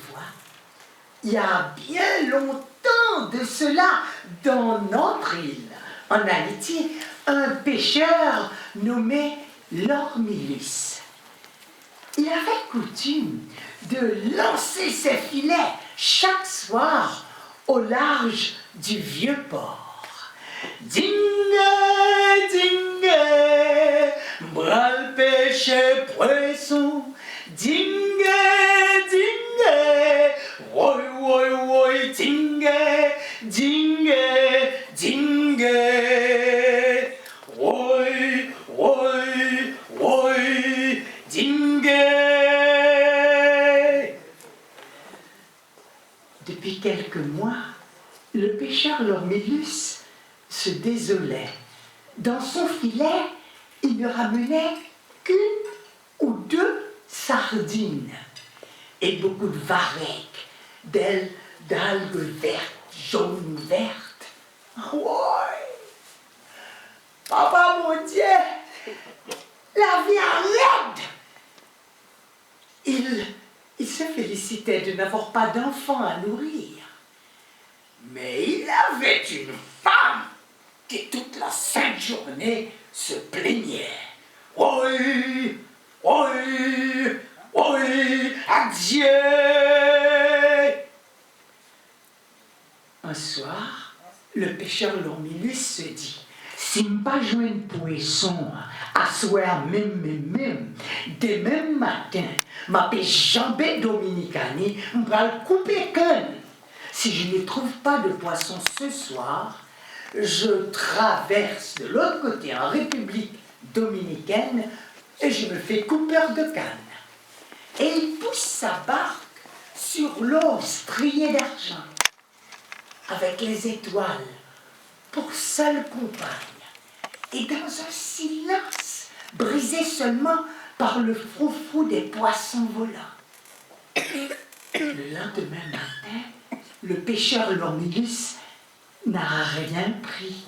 fois, il y a bien longtemps de cela, dans notre île, en Haïti, un pêcheur nommé Lormilus. Il avait coutume de lancer ses filets chaque soir au large du vieux port. Dingue, dingue, bral pêcher poisson. Dingue, dingue, woi, woi, woi, dingue, dingue, dingue, woi, woi, woi, dingue. Depuis quelques mois, le pêcheur Lormilus se désolait. Dans son filet, il ne ramenait qu'une ou deux sardines et beaucoup de varechs, d'algues vertes, jaunes, vertes. Ouais. Papa, mon Dieu, la vie arrête. Il se félicitait de n'avoir pas d'enfant à nourrir. Mais il avait une femme qui toute la sainte journée se plaignait. Oui, oui, oui, adieu. Un soir, le pêcheur Lormilus se dit, si je pas joindre poisson à soir même, demain matin, ma pêche jambée dominicani, je vais le couper canne. Si je ne trouve pas de poisson ce soir, je traverse de l'autre côté en République dominicaine et je me fais coupeur de canne. Et il pousse sa barque sur l'eau striée d'argent, avec les étoiles pour seule compagne, et dans un silence brisé seulement par le froufrou des poissons volants. Le lendemain matin, le pêcheur Lormilus n'a rien pris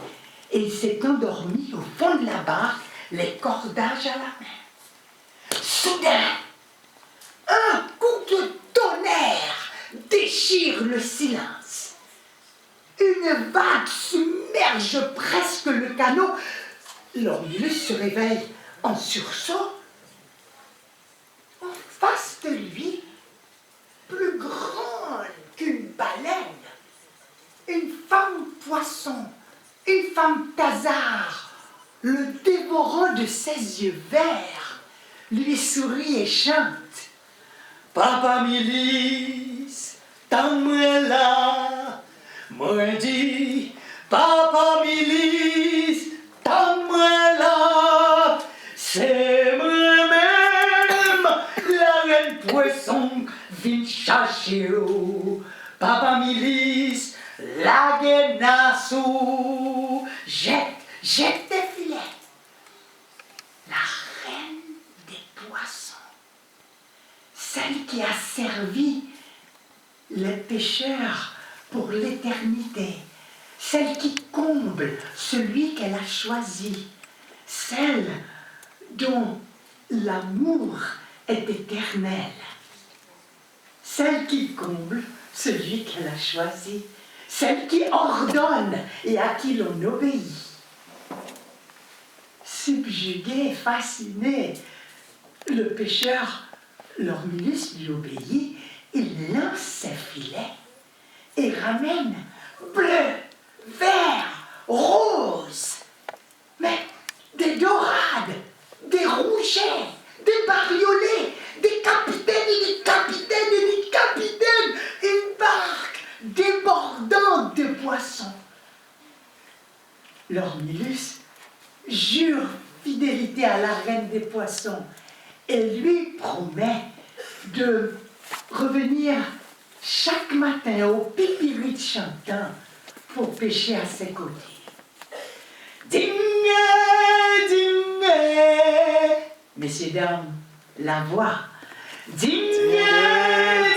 et il s'est endormi au fond de la barque, les cordages à la main. Soudain, un coup de tonnerre déchire le silence. Une vague submerge presque le canot. Lormilus se réveille en sursaut. En face de lui, plus grande qu'une baleine, une femme poisson, une femme thasard, le dévorant de ses yeux verts, lui sourit et chante. Papa Milis, t'as-moi là, moi dit, Papa Milis, t'as-moi là, c'est moi-même, la reine poisson, vin chercher Papa Milis, la guenassou, jette tes filets. La reine des poissons, celle qui a servi les pêcheurs pour l'éternité, celle qui comble celui qu'elle a choisi, celle dont l'amour est éternel, celle qui comble celui qu'elle a choisi, celle qui ordonne et à qui l'on obéit. Subjugué, fasciné, le pêcheur Lormilus lui obéit, il lance ses filets et ramène bleu, vert, rose, mais des dorades, des rougets, des bariolets, des capitaines et des capitaines et des capitaines, une barque débordante de poissons. Lormilus jure fidélité à la reine des poissons et lui promet de revenir chaque matin au pipirite chantant pour pêcher à ses côtés. Dingue, dingue, messieurs, dames, la voix. Dingue,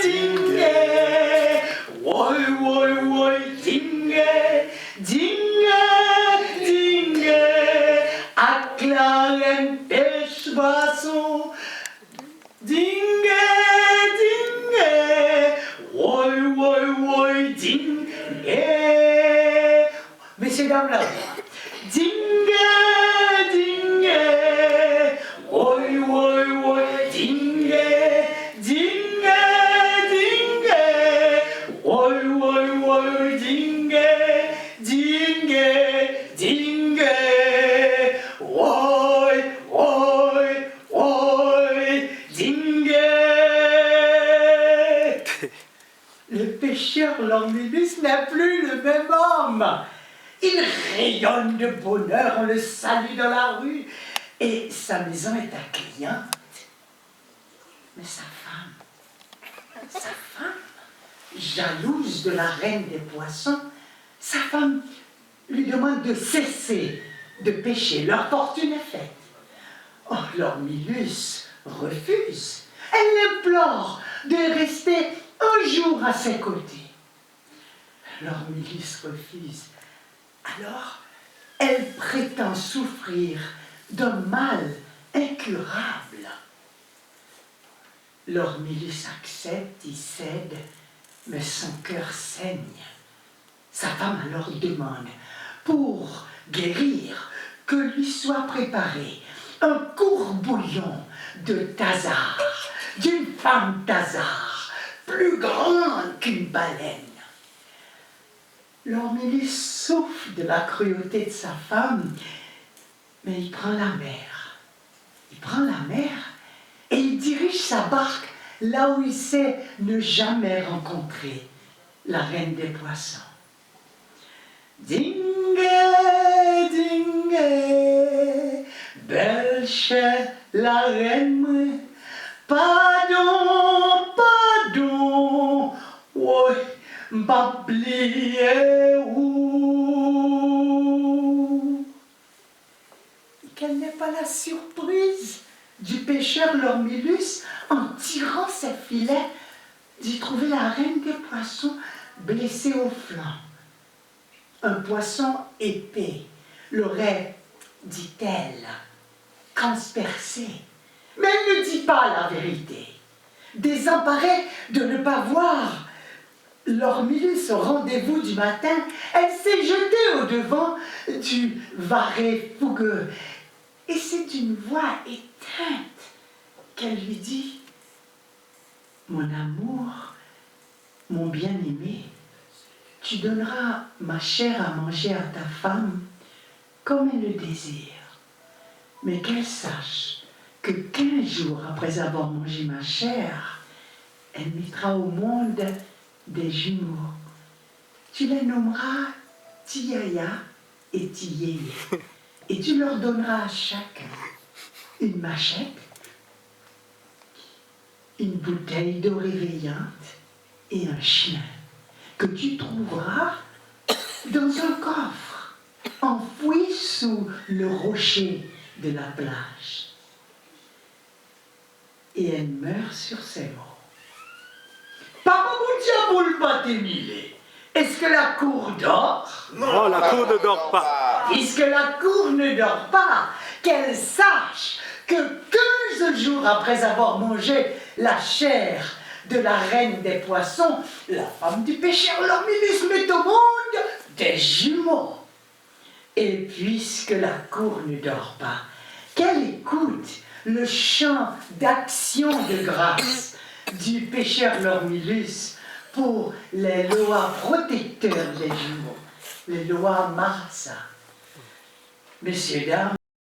dingue, woi, woi, woi, dingue, dingue, dingue, ak la reine pêche poisson. Dingue, dingue, Messieurs, dames, là. Dingue, dingue, oi, oi, oi, dingue, dingue, dingue, oi, oi, oi, dingue, dingue, dingue, oi, oi, oi, dingue. Le pêcheur Lormilus n'a plus le même homme. Il rayonne de bonheur, on le salue dans la rue, et sa maison est accueillante. Mais sa femme, jalouse de la reine des poissons, sa femme lui demande de cesser de pêcher. Leur fortune est faite. Oh, Lormilus refuse. Elle l'implore de rester un jour à ses côtés. Lormilus refuse. Alors, elle prétend souffrir d'un mal incurable. Lormilus accepte, il cède, mais son cœur saigne. Sa femme alors demande, pour guérir, que lui soit préparé un court bouillon de Thasar, d'une femme Thasar, plus grande qu'une baleine. Lormilus souffre de la cruauté de sa femme, mais il prend la mer. Il prend la mer et il dirige sa barque là où il sait ne jamais rencontrer la reine des poissons. Dingue, dingue, belle chère la reine, pardon, pardon, oui, m'oublier où. Quelle n'est pas la surprise du pêcheur Lormilus en tirant ses filets d'y trouver la reine des poissons blessée au flanc. Un poisson épais l'aurait, dit-elle, transpercé. Mais elle ne dit pas la vérité. Désemparée de ne pas voir Lormilus au rendez-vous du matin, elle s'est jetée au-devant du varé fougueux. Et c'est d'une voix éteinte qu'elle lui dit « Mon amour, mon bien-aimé, tu donneras ma chair à manger à ta femme comme elle le désire. Mais qu'elle sache que 15 jours après avoir mangé ma chair, elle mettra au monde des jumeaux. Tu les nommeras Tiaya et Tiyeye. Et tu leur donneras à chacun une machette, une bouteille d'eau réveillante et un chien que tu trouveras dans un coffre enfoui sous le rocher de la plage. Et elle meurt sur ces mots. Papa Boutiaboul Batémilé, est-ce que la cour dort? Non, la cour ne dort pas. Puisque la cour ne dort pas, qu'elle sache que 15 jours après avoir mangé la chair de la reine des poissons, la femme du pêcheur Lormilus met au monde des jumeaux. Et puisque la cour ne dort pas, qu'elle écoute le chant d'action de grâce du pêcheur Lormilus pour les lois protecteurs des jumeaux, les lois Marsa. Messieurs, dames,